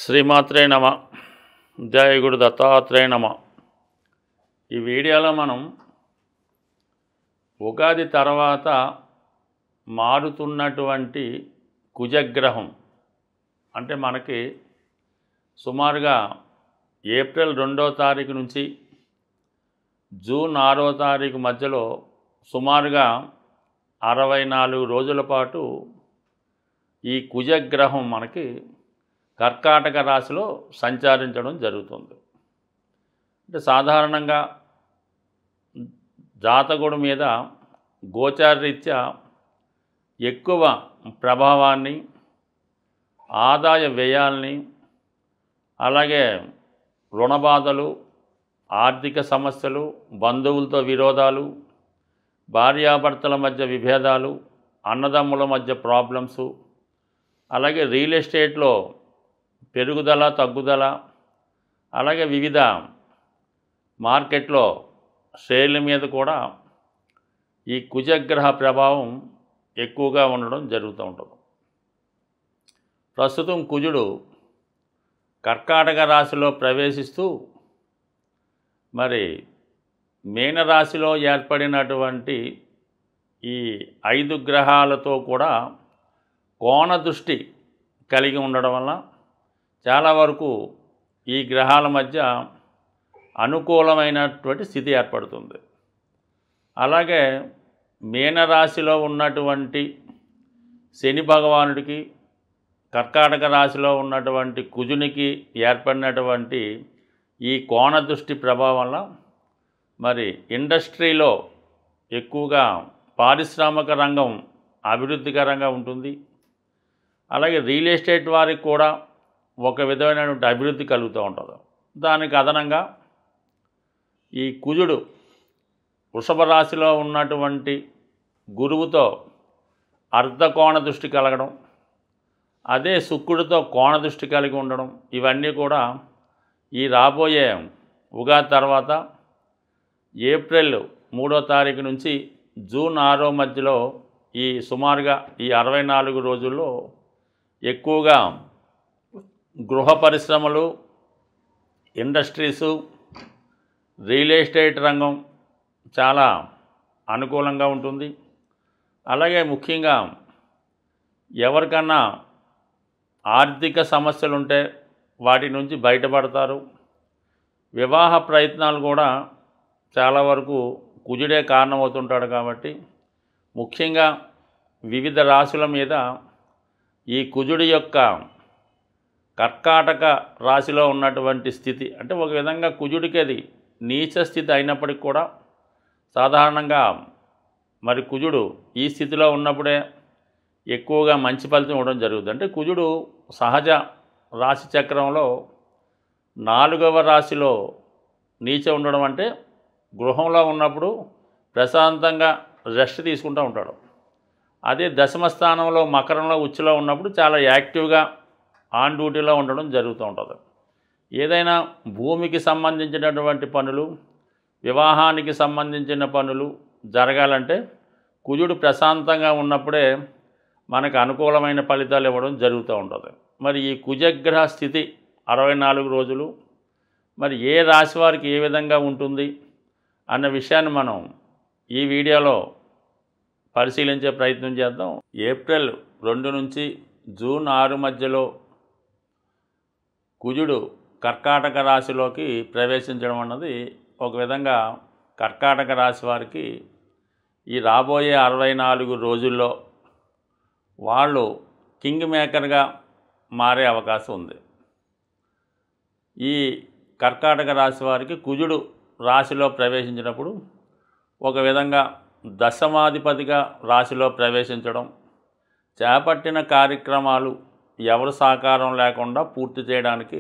శ్రీమాత్రే నమ. జయ గురు దత్తాత్రేయ నమ. ఈ వీడియోలో మనం ఉగాది తర్వాత మారుతున్నటువంటి కుజగ్రహం అంటే మనకి సుమారుగా ఏప్రిల్ 2వ తారీఖు నుంచి జూన్ 6వ తారీఖు మధ్యలో సుమారుగా 64 రోజుల పాటు ఈ కుజగ్రహం మనకి కర్కాటక రాశిలో సంచరించడం జరుగుతుంది. అంటే సాధారణంగా జాతకుడి మీద గోచారరీత్యా ఎక్కువ ప్రభావాన్ని, ఆదాయ వ్యయాల్ని, అలాగే రుణబాధలు, ఆర్థిక సమస్యలు, బంధువులతో విరోధాలు, భార్యాభర్తల మధ్య విభేదాలు, అన్నదమ్ముల మధ్య ప్రాబ్లమ్సు, అలాగే రియల్ ఎస్టేట్లో పెరుగుదల తగ్గుదల, అలాగే వివిధ మార్కెట్లో షేర్ల మీద కూడా ఈ కుజగ్రహ ప్రభావం ఎక్కువగా ఉండడం జరుగుతూ ఉంటుంది. ప్రస్తుతం కుజుడు కర్కాటక రాశిలో ప్రవేశిస్తూ మరి మీనరాశిలో ఏర్పడినటువంటి ఈ 5 గ్రహాలతో కూడా కోణ దృష్టి కలిగి ఉండడం వల్ల చాలా వరకు ఈ గ్రహాల మధ్య అనుకూలమైనటువంటి స్థితి ఏర్పడుతుంది. అలాగే మీనరాశిలో ఉన్నటువంటి శని భగవానుడికి, కర్కాటక రాశిలో ఉన్నటువంటి కుజునికి ఏర్పడినటువంటి ఈ కోణ దృష్టి ప్రభావం వల్ల మరి ఇండస్ట్రీలో ఎక్కువగా పారిశ్రామిక రంగం అభివృద్ధికరంగా ఉంటుంది. అలాగే రియల్ ఎస్టేట్ వారికి కూడా ఒక విధమైనటువంటి అభివృద్ధి కలుగుతూ ఉంటుంది. దానికి అదనంగా ఈ కుజుడు వృషభ రాశిలో ఉన్నటువంటి గురువుతో అర్ధకోణ దృష్టి కలగడం, అదే శుక్రుడితో కోణ దృష్టి కలిగి ఉండడం, ఇవన్నీ కూడా ఈ రాబోయే ఉగాది తర్వాత ఏప్రిల్ 3వ తారీఖు నుంచి జూన్ 6వ మధ్యలో ఈ సుమారుగా ఈ 64 రోజుల్లో ఎక్కువగా గృహ పరిశ్రమలు, ఇండస్ట్రీసు, రియల్ ఎస్టేట్ రంగం చాలా అనుకూలంగా ఉంటుంది. అలాగే ముఖ్యంగా ఎవరికన్నా ఆర్థిక సమస్యలు ఉంటే వాటి నుంచి బయటపడతారు. వివాహ ప్రయత్నాలు కూడా చాలా వరకు కుజుడే కారణమవుతుంటాడు కాబట్టి ముఖ్యంగా వివిధ రాశుల మీద ఈ కుజుడి యొక్క కర్కాటక రాశిలో ఉన్నటువంటి స్థితి అంటే ఒక విధంగా కుజుడికి అది నీచ స్థితి అయినప్పటికీ కూడా సాధారణంగా మరి కుజుడు ఈ స్థితిలో ఉన్నప్పుడే ఎక్కువగా మంచి ఫలితం ఇవ్వడం జరుగుతుంది. అంటే కుజుడు సహజ రాశి చక్రంలో 4వ రాశిలో నీచ ఉండడం అంటే గృహంలో ఉన్నప్పుడు ప్రశాంతంగా రెస్ట్ తీసుకుంటూ ఉంటాడు. అదే దశమ స్థానంలో మకరంలో ఉచ్చులో ఉన్నప్పుడు చాలా యాక్టివ్గా ఆన్ డ్యూటీలో ఉండడం జరుగుతూ ఉంటుంది. ఏదైనా భూమికి సంబంధించినటువంటి పనులు, వివాహానికి సంబంధించిన పనులు జరగాలంటే కుజుడు ప్రశాంతంగా ఉన్నప్పుడే మనకు అనుకూలమైన ఫలితాలు ఇవ్వడం జరుగుతూ ఉంటుంది. మరి ఈ కుజగ్రహ స్థితి 64 రోజులు మరి ఏ రాశి వారికి ఏ విధంగా ఉంటుంది అన్న విషయాన్ని మనం ఈ వీడియోలో పరిశీలించే ప్రయత్నం చేద్దాం. ఏప్రిల్ 2 నుంచి జూన్ 6 మధ్యలో కుజుడు కర్కాటక రాశిలోకి ప్రవేశించడం అన్నది ఒక విధంగా కర్కాటక రాశి వారికి ఈ రాబోయే 64 రోజుల్లో వాళ్ళు కింగ్ మేకర్గా మారే అవకాశం ఉంది. ఈ కర్కాటక రాశి వారికి కుజుడు రాశిలో ప్రవేశించినప్పుడు ఒక విధంగా దశమాధిపతిగా రాశిలో ప్రవేశించడం, చేపట్టిన కార్యక్రమాలు ఎవరు సహకారం లేకుండా పూర్తి చేయడానికి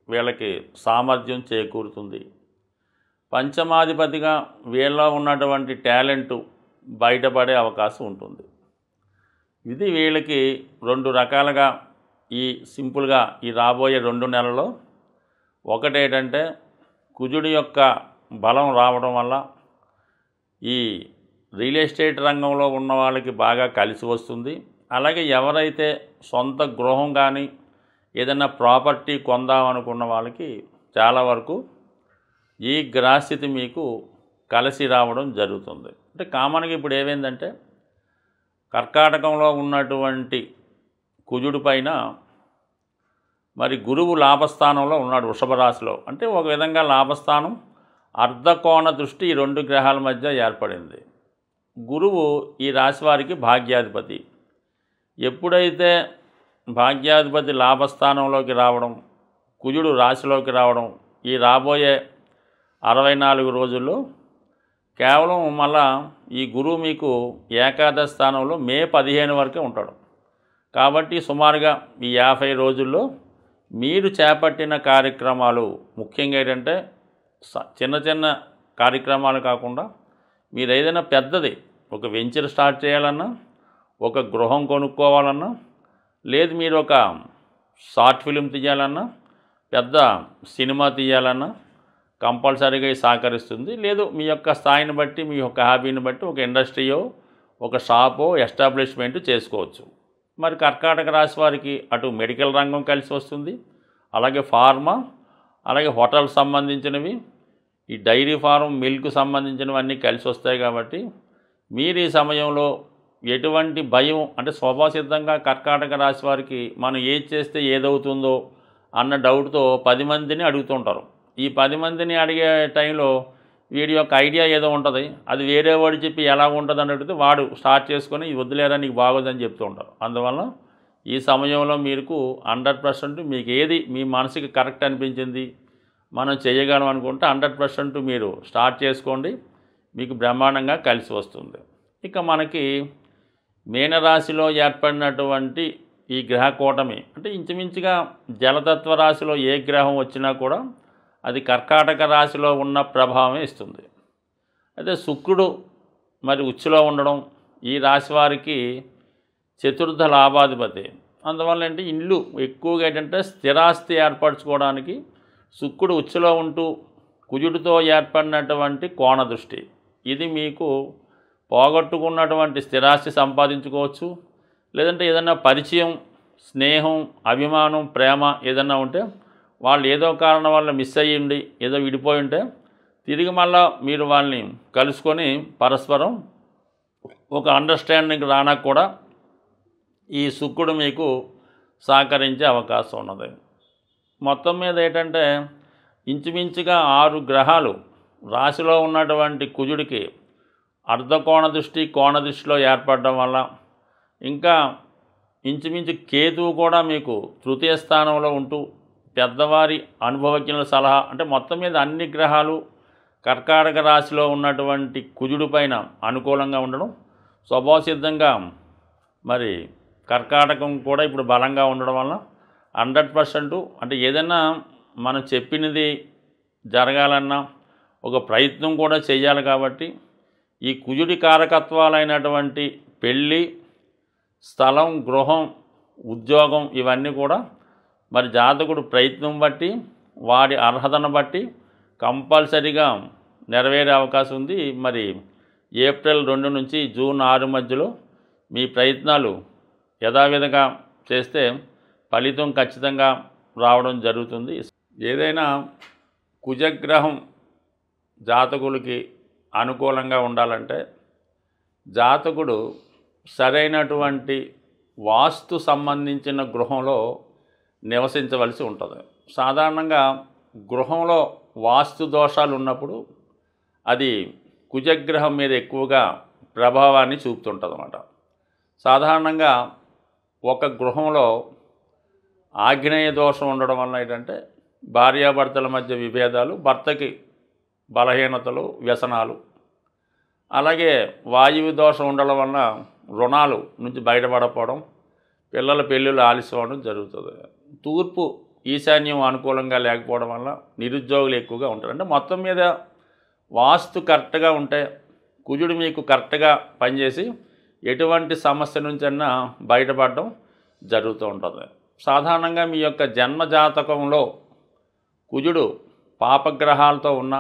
వీళ్ళకి సామర్థ్యం చేకూరుతుంది. పంచమాధిపతిగా వీళ్ళలో ఉన్నటువంటి టాలెంటు బయటపడే అవకాశం ఉంటుంది. ఇది వీళ్ళకి 2 రకాలుగా ఈ సింపుల్గా ఈ రాబోయే 2 నెలల్లో ఒకటేంటంటే కుజుడి యొక్క బలం రావడం వల్ల ఈ రియల్ ఎస్టేట్ రంగంలో ఉన్న వాళ్ళకి బాగా కలిసి వస్తుంది. అలాగే ఎవరైతే సొంత గృహం కానీ ఏదైనా ప్రాపర్టీ కొందాం అనుకున్న వాళ్ళకి చాలా వరకు ఈ గ్రహస్థితి మీకు కలిసి రావడం జరుగుతుంది. అంటే కామన్గా ఇప్పుడు ఏమైందంటే కర్కాటకంలో ఉన్నటువంటి కుజుడి పైన మరి గురువు లాభస్థానంలో ఉన్నాడు వృషభ రాశిలో. అంటే ఒక విధంగా లాభస్థానం అర్ధకోణ దృష్టి ఈ రెండు గ్రహాల మధ్య ఏర్పడింది. గురువు ఈ రాశి వారికి భాగ్యాధిపతి. ఎప్పుడైతే భాగ్యాధిపతి లాభస్థానంలోకి రావడం, కుజుడు రాశిలోకి రావడం, ఈ రాబోయే 64 రోజుల్లో కేవలం మళ్ళా ఈ గురువు మీకు ఏకాదశ స్థానంలో మే 15 వరకే ఉంటాడు. కాబట్టి సుమారుగా ఈ 50 రోజుల్లో మీరు చేపట్టిన కార్యక్రమాలు ముఖ్యంగా ఏంటంటే చిన్న చిన్న కార్యక్రమాలు కాకుండా మీరు ఏదైనా పెద్దది ఒక వెంచర్ స్టార్ట్ చేయాలన్నా, ఒక గృహం కొనుక్కోవాలన్నా, లేదు మీరు ఒక షార్ట్ ఫిలిం తీయాలన్నా, పెద్ద సినిమా తీయాలన్నా కంపల్సరీగా సహకరిస్తుంది. లేదు మీ యొక్క స్థాయిని బట్టి, మీ యొక్క హాబీని బట్టి ఒక ఇండస్ట్రీయో ఒక షాపో ఎస్టాబ్లిష్మెంట్ చేసుకోవచ్చు. మరి కర్కాటక రాశి వారికి అటు మెడికల్ రంగం కలిసి వస్తుంది, అలాగే ఫార్మా, అలాగే హోటల్ సంబంధించినవి, ఈ డైరీ ఫారం, మిల్క్ సంబంధించినవన్నీ కలిసి వస్తాయి. కాబట్టి మీరు ఈ సమయంలో ఎటువంటి భయం అంటే స్వభావసిద్ధంగా కర్కాటక రాశి వారికి మనం ఏది చేస్తే ఏదవుతుందో అన్న డౌట్తో 10 మందిని అడుగుతుంటారు. ఈ 10 మందిని అడిగే టైంలో వీడి యొక్క ఐడియా ఏదో ఉంటుంది, అది వేరే వాడు చెప్పి ఎలా ఉంటుంది అని అడిగితే వాడు స్టార్ట్ చేసుకొని ఇది వద్దులేరా నీకు బాగోదని చెప్తూ ఉంటారు. అందువల్ల ఈ సమయంలో మీకు 100% మీకు ఏది మీ మనసుకి కరెక్ట్ అనిపించింది, మనం చేయగలం అనుకుంటే 100% మీరు స్టార్ట్ చేసుకోండి, మీకు బ్రహ్మాండంగా కలిసి వస్తుంది. ఇక మనకి మీనరాశిలో ఏర్పడినటువంటి ఈ గ్రహ కూటమి అంటే ఇంచుమించుగా జలతత్వ రాశిలో ఏ గ్రహం వచ్చినా కూడా అది కర్కాటక రాశిలో ఉన్న ప్రభావమే ఇస్తుంది. అయితే శుక్రుడు మరి ఉచ్చులో ఉండడం ఈ రాశి వారికి చతుర్థ లాభాధిపతి. అందువల్ల ఏంటి ఇల్లు ఎక్కువగా ఏంటంటే స్థిరాస్తి ఏర్పరచుకోవడానికి శుక్రుడు ఉచ్చులో ఉంటూ కుజుడితో ఏర్పడినటువంటి కోణ దృష్టి, ఇది మీకు పోగొట్టుకున్నటువంటి స్థిరాస్తి సంపాదించుకోవచ్చు. లేదంటే ఏదైనా పరిచయం, స్నేహం, అభిమానం, ప్రేమ ఏదైనా ఉంటే వాళ్ళు ఏదో కారణం వల్ల మిస్ అయ్యిండి ఏదో విడిపోయి ఉంటే తిరిగి మళ్ళా మీరు వాళ్ళని కలుసుకొని పరస్పరం ఒక అండర్స్టాండింగ్ రానకు కూడా ఈ శుక్రుడు మీకు సహకరించే అవకాశం ఉన్నది. మొత్తం మీద ఏంటంటే ఇంచుమించుగా 6 గ్రహాలు రాశిలో ఉన్నటువంటి కుజుడికి అర్ధకోణ దృష్టి, కోణ దృష్టిలో ఏర్పడడం వల్ల, ఇంకా ఇంచుమించు కేతువు కూడా మీకు తృతీయ స్థానంలో ఉంటూ పెద్దవారి అనుభవజ్ఞుల సలహా అంటే మొత్తం మీద అన్ని గ్రహాలు కర్కాటక రాశిలో ఉన్నటువంటి కుజుడి పైన అనుకూలంగా ఉండడం, స్వభావసిద్ధంగా మరి కర్కాటకం కూడా ఇప్పుడు బలంగా ఉండడం వల్ల 100% అంటే ఏదైనా మనం చెప్పినది జరగాలన్నా ఒక ప్రయత్నం కూడా చేయాలి. కాబట్టి ఈ కుజుడి కారకత్వాలైనటువంటి పెళ్ళి, స్థలం, గృహం, ఉద్యోగం ఇవన్నీ కూడా మరి జాతకుడు ప్రయత్నం బట్టి వాడి అర్హతను బట్టి కంపల్సరీగా నెరవేరే అవకాశం ఉంది. మరి ఏప్రిల్ 2 నుంచి జూన్ 6 మధ్యలో మీ ప్రయత్నాలు యథావిధిగా చేస్తే ఫలితం ఖచ్చితంగా రావడం జరుగుతుంది. ఏదైనా కుజగ్రహం జాతకులకి అనుకూలంగా ఉండాలంటే జాతకుడు సరైనటువంటి వాస్తు సంబంధించిన గృహంలో నివసించవలసి ఉంటుంది. సాధారణంగా గృహంలో వాస్తు దోషాలు ఉన్నప్పుడు అది కుజగ్రహం మీద ఎక్కువగా ప్రభావాన్ని చూపుతుంటుంది అన్నమాట. సాధారణంగా ఒక గృహంలో ఆగ్నేయ దోషం ఉండడం వల్ల ఏంటంటే భార్యాభర్తల మధ్య విభేదాలు, భర్తకి బలహీనతలు, వ్యసనాలు, అలాగే వాయువు దోషం ఉండడం వల్ల రుణాలు నుంచి బయటపడకపోవడం, పిల్లల పెళ్ళిళ్ళు ఆలస్యం అవడం జరుగుతుంది. తూర్పు ఈశాన్యం అనుకూలంగా లేకపోవడం వల్ల నిరుద్యోగులు ఎక్కువగా ఉంటారు. అంటే మొత్తం మీద వాస్తు కరెక్ట్గా ఉంటే కుజుడు మీకు కరెక్ట్గా పనిచేసి ఎటువంటి సమస్య నుంచైనా బయటపడడం జరుగుతూ ఉంటుంది. సాధారణంగా మీ యొక్క జన్మజాతకంలో కుజుడు పాపగ్రహాలతో ఉన్న,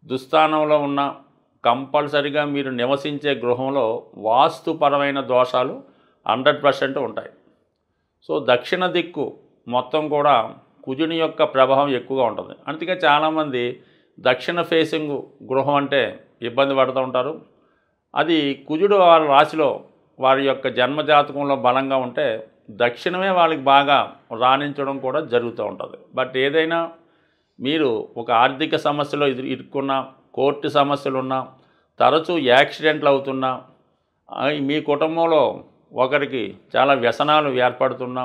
దుస్థానంలో ఉన్న కంపల్సరిగా మీరు నివసించే గృహంలో వాస్తుపరమైన దోషాలు 100% ఉంటాయి. సో దక్షిణ దిక్కు మొత్తం కూడా కుజుని యొక్క ప్రభావం ఎక్కువగా ఉంటుంది. అందుకే చాలామంది దక్షిణ ఫేసింగ్ గృహం అంటే ఇబ్బంది పడుతూ ఉంటారు. అది కుజుడు వారి రాశిలో వారి యొక్క జన్మజాతకంలో బలంగా ఉంటే దక్షిణమే వాళ్ళకి బాగా రాణించడం కూడా జరుగుతూ ఉంటుంది. బట్ ఏదైనా మీరు ఒక ఆర్థిక సమస్యలో ఇరుక్కున్నా, కోర్టు సమస్యలున్నా, తరచూ యాక్సిడెంట్లు అవుతున్నా, మీ కుటుంబంలో ఒకరికి చాలా వ్యసనాలు ఏర్పడుతున్నా,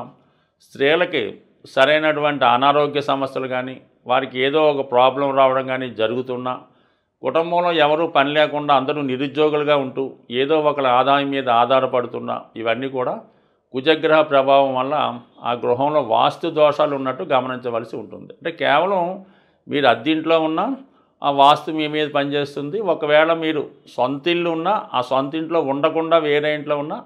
స్త్రీలకి సరైనటువంటి అనారోగ్య సమస్యలు కానీ, వారికి ఏదో ఒక ప్రాబ్లం రావడం కానీ జరుగుతున్నా, కుటుంబంలో ఎవరూ పని లేకుండా అందరూ నిరుద్యోగులుగా ఉంటూ ఏదో ఒకళ్ళ ఆదాయం మీద ఆధారపడుతున్నా, ఇవన్నీ కూడా కుజగ్రహ ప్రభావం వల్ల ఆ గృహంలో వాస్తు దోషాలు ఉన్నట్టు గమనించవలసి ఉంటుంది. అంటే కేవలం మీరు అద్దింట్లో ఉన్నా ఆ వాస్తు మీ మీద పనిచేస్తుంది. ఒకవేళ మీరు సొంత ఇల్లు ఉన్నా, ఆ సొంత ఇంట్లో ఉండకుండా వేరే ఇంట్లో ఉన్నా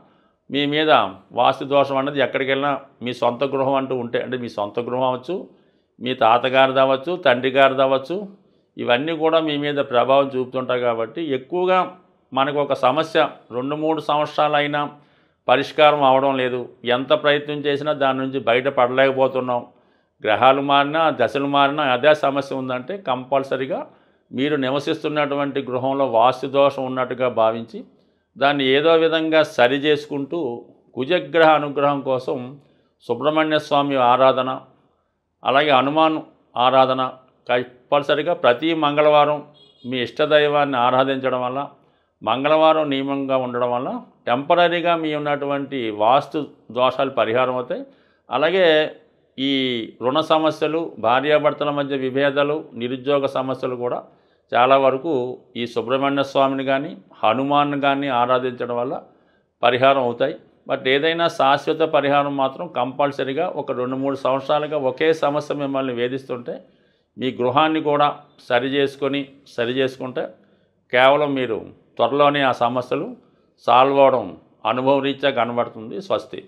మీ మీద వాస్తు దోషం అనేది ఎక్కడికి వెళ్ళినా మీ సొంత గృహం అంటూ ఉంటే, అంటే మీ సొంత గృహం అవ్వచ్చు, మీ తాతగారిది అవ్వచ్చు, తండ్రి గారిది అవ్వచ్చు, ఇవన్నీ కూడా మీ మీద ప్రభావం చూపుతుంటాయి. కాబట్టి ఎక్కువగా మనకు ఒక సమస్య 2-3 సంవత్సరాలైనా పరిష్కారం అవడం లేదు. ఎంత ప్రయత్నం చేసినా దాని నుంచి బయటపడలేకపోతున్నాం. గ్రహాలు మారినా, దశలు మారినా అదే సమస్య ఉందంటే కంపల్సరీగా మీరు నివసిస్తున్నటువంటి గృహంలో వాస్తు దోషం ఉన్నట్టుగా భావించి దాన్ని ఏదో విధంగా సరి చేసుకుంటూ కుజగ్రహ అనుగ్రహం కోసం సుబ్రహ్మణ్య స్వామి ఆరాధన, అలాగే హనుమాన్ ఆరాధన కంపల్సరిగా ప్రతి మంగళవారం మీ ఇష్టదైవాన్ని ఆరాధించడం వల్ల, మంగళవారం నియమంగా ఉండడం వల్ల టెంపరీగా మీ ఉన్నటువంటి వాస్తు దోషాలు పరిహారం అవుతాయి. అలాగే ఈ రుణ సమస్యలు, భార్యాభర్తల మధ్య విభేదాలు, నిరుద్యోగ సమస్యలు కూడా చాలా వరకు ఈ సుబ్రహ్మణ్య స్వామిని కానీ, హనుమాన్ కానీ ఆరాధించడం వల్ల పరిహారం అవుతాయి. బట్ ఏదైనా శాశ్వత పరిహారం మాత్రం కంపల్సరీగా ఒక 2-3 సంవత్సరాలుగా ఒకే సమస్య మిమ్మల్ని వేధిస్తుంటే మీ గృహాన్ని కూడా సరి చేసుకుంటే కేవలం మీరు త్వరలోనే ఆ సమస్యలు సాల్వ్ అవడం అనుభవరీత్యా కనబడుతుంది. స్వస్తి.